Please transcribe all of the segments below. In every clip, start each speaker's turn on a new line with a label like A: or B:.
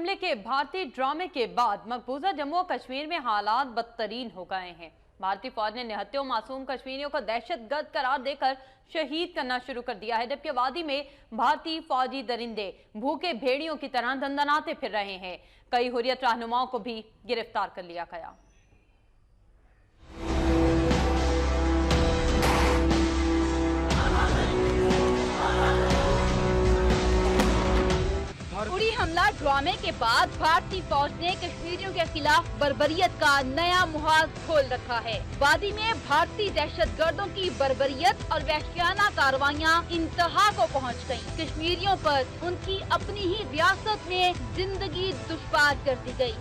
A: हमले के भारतीय ड्रामे के बाद मकबूजा जम्मू और कश्मीर में हालात बदतरीन हो गए हैं। भारतीय फौज ने निहत्ते मासूम कश्मीरियों को दहशतगर्द करार देकर शहीद करना शुरू कर दिया है, जबकि वादी में भारतीय फौजी दरिंदे भूखे भेड़ियों की तरह दंदनाते फिर रहे हैं। कई हुर्रियत रहनुमाओं को भी गिरफ्तार कर लिया गया।
B: उड़ी हमला ड्रामे के बाद भारतीय फौज ने कश्मीरियों के खिलाफ बर्बरियत का नया मुहाज खोल रखा है। वादी में भारतीय दहशतगर्दों की बर्बरियत और वहशियाना कार्रवाइयां इंतहा को पहुंच गईं। कश्मीरियों पर उनकी अपनी ही रियासत में जिंदगी दुश्वार कर दी गई।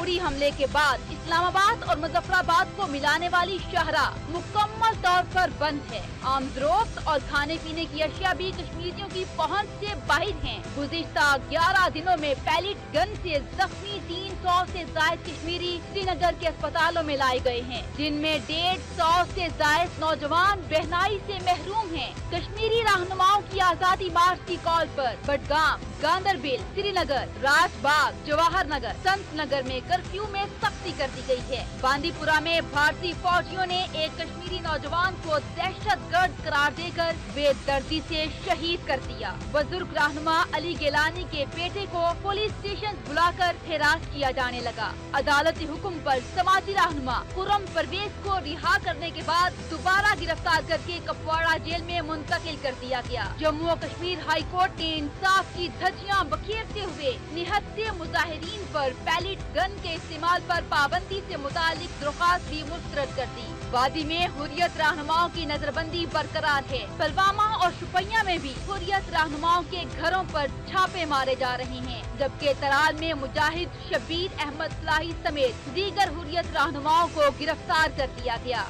B: उड़ी हमले के बाद इस्लामाबाद और मुजफ्फराबाद को मिलाने वाली शाहराह मुकम्मल तौर पर बंद है। आमदरोफ्त और खाने पीने की अशिया भी कश्मीरियों की पहुंच से बाहर हैं। गुज़िश्ता 11 दिनों में पैलेट गन से जख्मी 300 से जायद कश्मीरी श्रीनगर के अस्पतालों में लाए गए हैं, जिनमें 150 से जायद नौजवान रहनाई से महरूम हैं। कश्मीरी रहनुमाओं की आजादी मार्च की कॉल पर बडगाम, गांदरबल, श्रीनगर, राजबाग, जवाहर नगर, संत नगर में कर्फ्यू में सख्ती कर दी गई है। बांदीपुरा में भारतीय फौजियों ने एक कश्मीरी नौजवान को दहशतगर्द करार देकर बेदर्दी से शहीद कर दिया। बुजुर्ग रहनुमा अली गिलानी के बेटे को पुलिस स्टेशन बुलाकर हिरासत किया जाने लगा। अदालती हुक्म पर समाजी रहनुमा खुर्रम परवेज को रिहा करने के बाद दोबारा गिरफ्तार करके कपवाड़ा जेल में मुंतकिल कर दिया गया। जम्मू और कश्मीर हाई कोर्ट ने इंसाफ की धज्जियां बखेरते हुए निहत्ते मुजाहिरीन पर पैलेट गन के इस्तेमाल पर पाबंदी से मुतालिक दरख्वास्त भी मुस्तरद कर दी। वादी में हुर्रियत रहनुमाओं की नजरबंदी बरकरार है। पुलवामा और शुपिया में भी हुर्रियत रहनुमाओं के घरों पर छापे मारे जा रहे हैं, जबकि तराल में मुजाहिद शब्बीर अहमद सलाही समेत दीगर हुर्रियत रहनुमाओं को गिरफ्तार कर लिया गया।